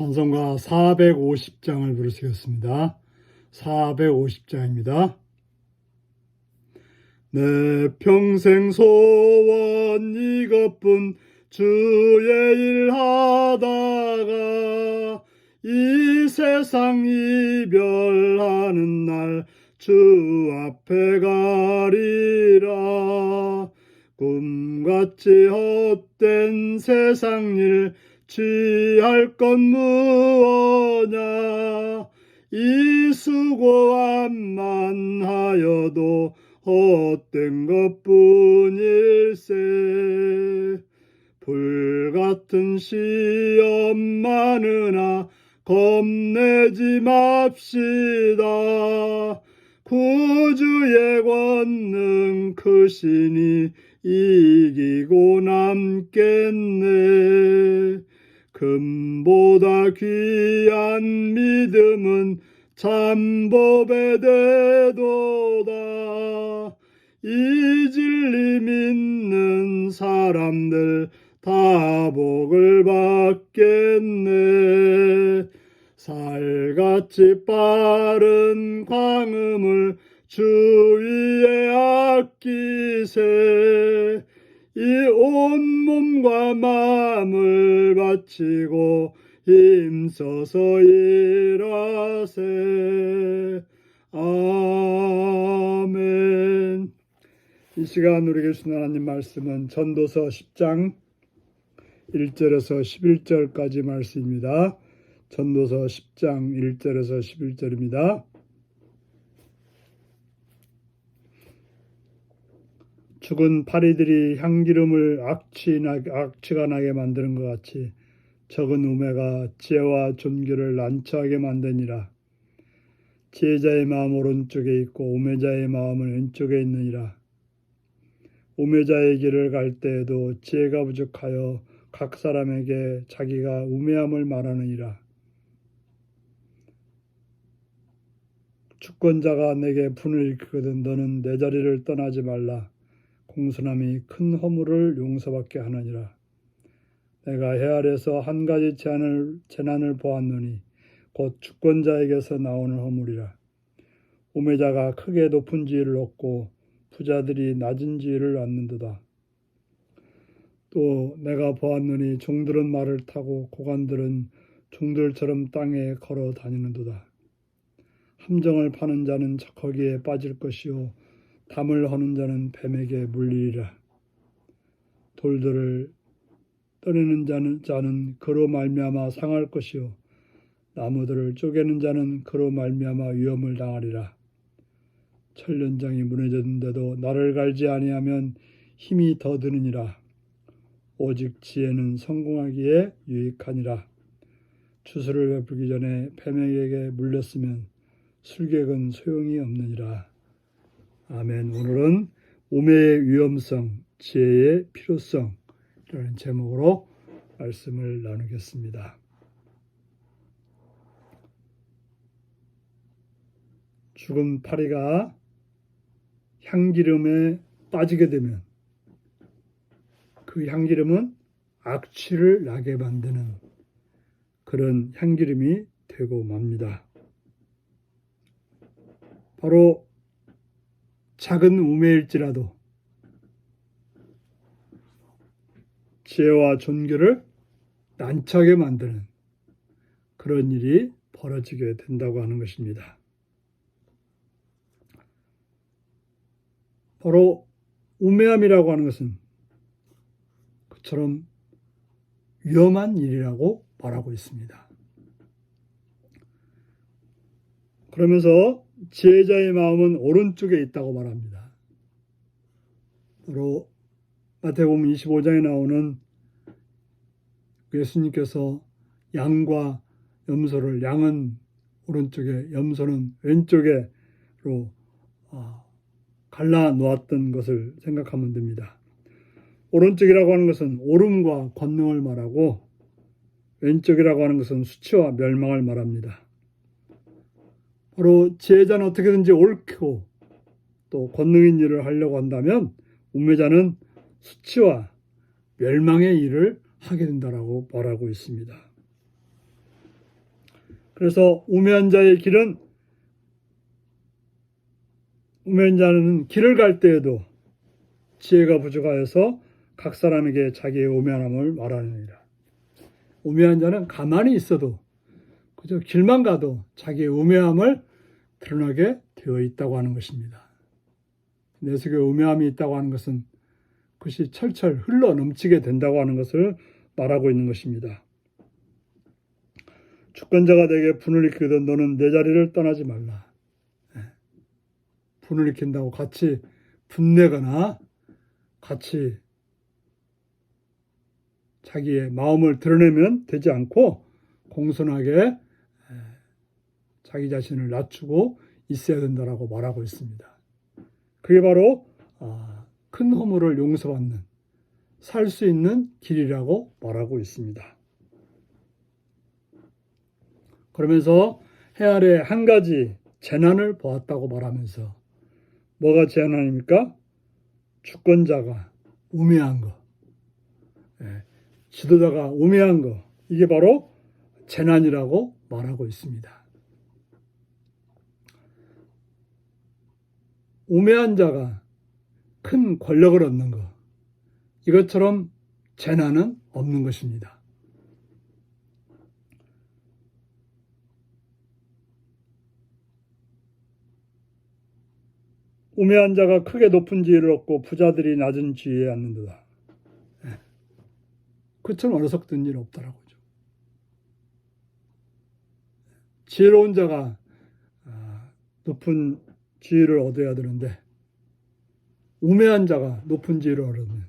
찬송가 450장을 부르시겠습니다. 450장입니다. 내 평생 소원 이것뿐 주의 일 하다가 이 세상 이별하는 날 주 앞에 가리라. 꿈같이 헛된 세상 일 취할 건 무엇냐. 이 수고함만 하여도 헛된 것뿐일세. 불같은 시험 많으나 겁내지 맙시다. 구주의 권능 크시니 이기고 남겠네. 금보다 귀한 믿음은 참법에 되도다. 이 진리 믿는 사람들 다 복을 받겠네. 살같이 빠른 광음을 주위에 아끼세. 이 온몸과 마음을 바치고 힘써서 일하세. 아멘. 이 시간 우리 계신 하나님 말씀은 전도서 10장 1절에서 11절까지 말씀입니다. 전도서 10장 1절에서 11절입니다. 죽은 파리들이 향기름을 악취가 나게 만드는 것 같이 적은 우매가 지혜와 존귀를 난처하게 만드니라. 지혜자의 마음 오른쪽에 있고 우매자의 마음은 왼쪽에 있느니라. 우매자의 길을 갈 때에도 지혜가 부족하여 각 사람에게 자기가 우매함을 말하느니라. 주권자가 내게 분을 일으키거든 너는 내 자리를 떠나지 말라. 공손함이 큰 허물을 용서받게 하느니라. 내가 해 아래서 한 가지 재난을 보았노니 곧 주권자에게서 나오는 허물이라. 우매자가 크게 높은 지위를 얻고 부자들이 낮은 지위를 얻는도다. 또 내가 보았노니 종들은 말을 타고 고관들은 종들처럼 땅에 걸어 다니는도다. 함정을 파는 자는 거기에 빠질 것이요 담을 허는 자는 뱀에게 물리리라. 돌들을 떠내는 자는 그로 말미암아 상할 것이요 나무들을 쪼개는 자는 그로 말미암아 위험을 당하리라. 천련장이 무너졌는데도 나를 갈지 아니하면 힘이 더 드느니라. 오직 지혜는 성공하기에 유익하니라. 추수를 베풀기 전에 뱀에게 물렸으면 술객은 소용이 없느니라. 아멘. 오늘은 우매의 위험성, 지혜의 필요성 이라는 제목으로 말씀을 나누겠습니다. 죽은 파리가 향기름에 빠지게 되면 그 향기름은 악취를 나게 만드는 그런 향기름이 되고 맙니다. 바로 작은 우매일지라도 지혜와 존귀를 난처하게 만드는 그런 일이 벌어지게 된다고 하는 것입니다. 바로 우매함이라고 하는 것은 그처럼 위험한 일이라고 말하고 있습니다. 그러면서 지혜자의 마음은 오른쪽에 있다고 말합니다. 바로 마태복음 25장에 나오는 예수님께서 양과 염소를 양은 오른쪽에 염소는 왼쪽에로 갈라 놓았던 것을 생각하면 됩니다. 오른쪽이라고 하는 것은 옳음과 권능을 말하고 왼쪽이라고 하는 것은 수치와 멸망을 말합니다. 바로 지혜자는 어떻게든지 옳고 또 권능인 일을 하려고 한다면 우매자는 수치와 멸망의 일을 하게 된다라고 말하고 있습니다. 그래서 우매한 자는 길을 갈 때에도 지혜가 부족하여서 각 사람에게 자기의 우매함을 말하느니라. 우매한 자는 가만히 있어도 그저 길만 가도 자기의 우매함을 드러나게 되어 있다고 하는 것입니다. 내 속에 우매함이 있다고 하는 것은 그것이 철철 흘러 넘치게 된다고 하는 것을 말하고 있는 것입니다. 주권자가 내게 분을 일으키거든 너는 내 자리를 떠나지 말라. 분을 일으킨다고 같이 분내거나 같이 자기의 마음을 드러내면 되지 않고 공손하게 자기 자신을 낮추고 있어야 된다라고 말하고 있습니다. 그게 바로 큰 허물을 용서받는 살 수 있는 길이라고 말하고 있습니다. 그러면서 해 아래 한 가지 재난을 보았다고 말하면서 뭐가 재난입니까? 주권자가 우매한 거, 지도자가 우매한 거, 이게 바로 재난이라고 말하고 있습니다. 우매한 자가 큰 권력을 얻는 것, 이것처럼 재난은 없는 것입니다. 우매한 자가 크게 높은 지위를 얻고 부자들이 낮은 지위에 앉는도다. 그처럼 어리석던 일 없다라고죠. 지혜로운 자가 높은 지위를 얻어야 되는데 우매한 자가 높은 지위를 얻으면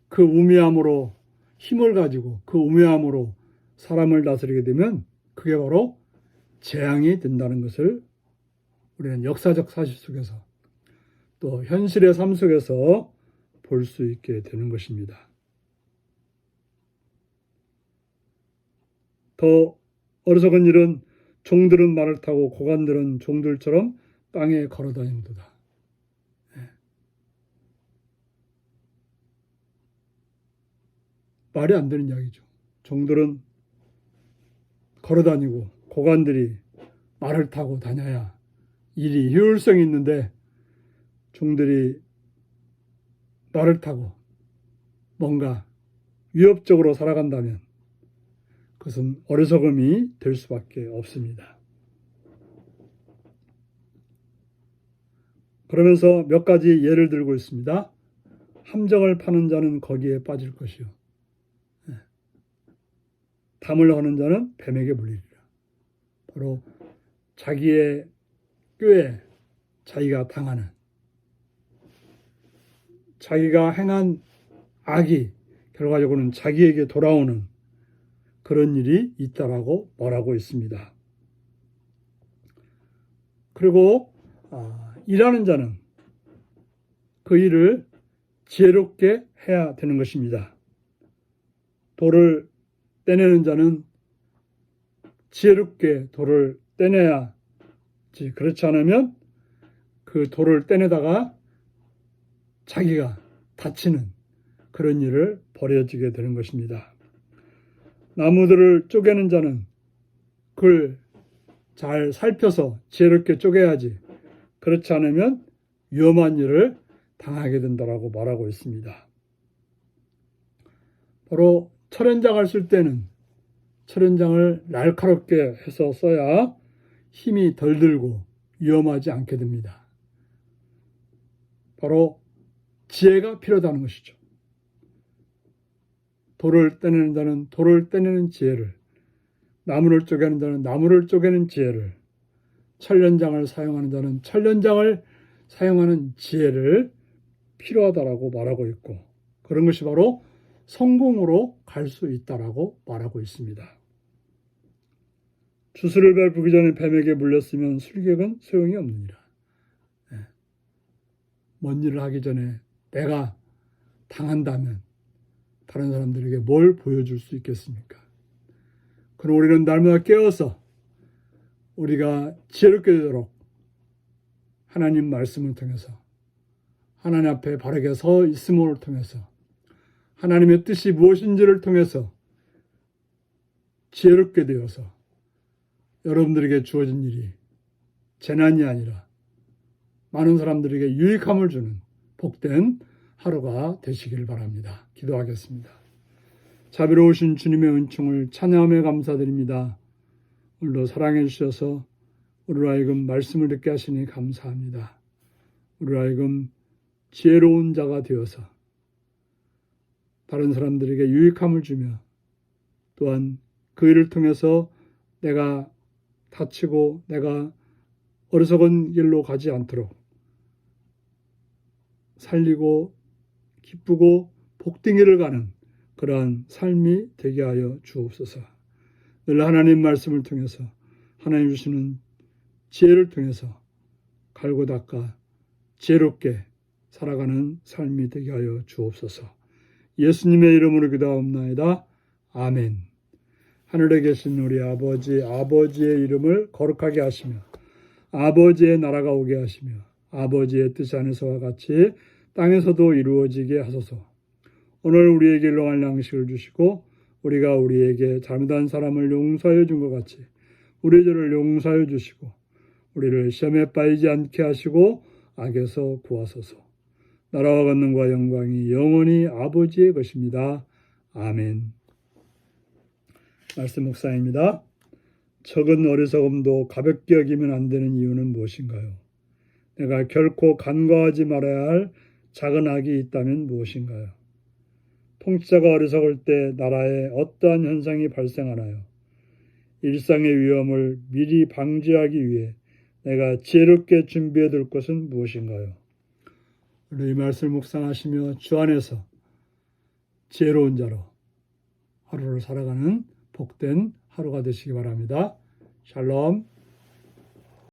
그 우매함으로 힘을 가지고 그 우매함으로 사람을 다스리게 되면 그게 바로 재앙이 된다는 것을 우리는 역사적 사실 속에서 또 현실의 삶 속에서 볼 수 있게 되는 것입니다. 더 어리석은 일은 종들은 말을 타고 고관들은 종들처럼 땅에 걸어다니는도다. 말이 안 되는 이야기죠. 종들은 걸어다니고 고관들이 말을 타고 다녀야 일이 효율성이 있는데 종들이 말을 타고 뭔가 위협적으로 살아간다면 그것은 어리석음이 될 수밖에 없습니다. 그러면서 몇 가지 예를 들고 있습니다. 함정을 파는 자는 거기에 빠질 것이요. 담을 하는 자는 뱀에게 물리리라. 바로 자기의 꾀에 자기가 당하는, 자기가 행한 악이 결과적으로는 자기에게 돌아오는 그런 일이 있다라고 말하고 있습니다. 그리고 일하는 자는 그 일을 지혜롭게 해야 되는 것입니다. 돌을 떼내는 자는 지혜롭게 돌을 떼내야지, 그렇지 않으면 그 돌을 떼내다가 자기가 다치는 그런 일을 벌여지게 되는 것입니다. 나무들을 쪼개는 자는 그걸 잘 살펴서 지혜롭게 쪼개야지, 그렇지 않으면 위험한 일을 당하게 된다라고 말하고 있습니다. 바로 철연장을 쓸 때는 철연장을 날카롭게 해서 써야 힘이 덜 들고 위험하지 않게 됩니다. 바로 지혜가 필요하다는 것이죠. 돌을 떼내는 자는 돌을 떼내는 지혜를, 나무를 쪼개는 자는 나무를 쪼개는 지혜를, 철연장을 사용하는 자는 철연장을 사용하는 지혜를 필요하다라고 말하고 있고, 그런 것이 바로 성공으로 갈 수 있다라고 말하고 있습니다. 주술을 밟기 전에 뱀에게 물렸으면 술객은 소용이 없느니라. 뭔 일을 하기 전에 내가 당한다면 다른 사람들에게 뭘 보여줄 수 있겠습니까? 그럼 우리는 날마다 깨어서 우리가 지혜롭게 되도록 하나님 말씀을 통해서, 하나님 앞에 바르게 서 있음을 통해서, 하나님의 뜻이 무엇인지를 통해서 지혜롭게 되어서 여러분들에게 주어진 일이 재난이 아니라 많은 사람들에게 유익함을 주는 복된 하루가 되시기를 바랍니다. 기도하겠습니다. 자비로우신 주님의 은총을 찬양하며 감사드립니다. 오늘도 사랑해 주셔서 우리로 하여금 말씀을 듣게 하시니 감사합니다. 우리로 하여금 지혜로운 자가 되어서 다른 사람들에게 유익함을 주며 또한 그 일을 통해서 내가 다치고 내가 어리석은 길로 가지 않도록 살리고 기쁘고 복되기를 가는 그러한 삶이 되게 하여 주옵소서. 늘 하나님 말씀을 통해서 하나님 주시는 지혜를 통해서 갈고 닦아 지혜롭게 살아가는 삶이 되게 하여 주옵소서. 예수님의 이름으로 기도하옵나이다. 아멘. 하늘에 계신 우리 아버지의 이름을 거룩하게 하시며 아버지의 나라가 오게 하시며 아버지의 뜻 안에서와 같이 땅에서도 이루어지게 하소서. 오늘 우리에게 일용할 양식을 주시고 우리가 우리에게 잘못한 사람을 용서해 준 것 같이 우리 죄를 용서해 주시고 우리를 시험에 빠지지 않게 하시고 악에서 구하소서. 나라와 권능과 영광이 영원히 아버지의 것입니다. 아멘. 말씀 묵상입니다. 적은 어리석음도 가볍게 여기면 안 되는 이유는 무엇인가요? 내가 결코 간과하지 말아야 할 작은 악이 있다면 무엇인가요? 통치자가 어리석을 때 나라에 어떠한 현상이 발생하나요? 일상의 위험을 미리 방지하기 위해 내가 지혜롭게 준비해 둘 것은 무엇인가요? 오늘 이 말씀을 묵상하시며 주 안에서 지혜로운 자로 하루를 살아가는 복된 하루가 되시기 바랍니다. 샬롬.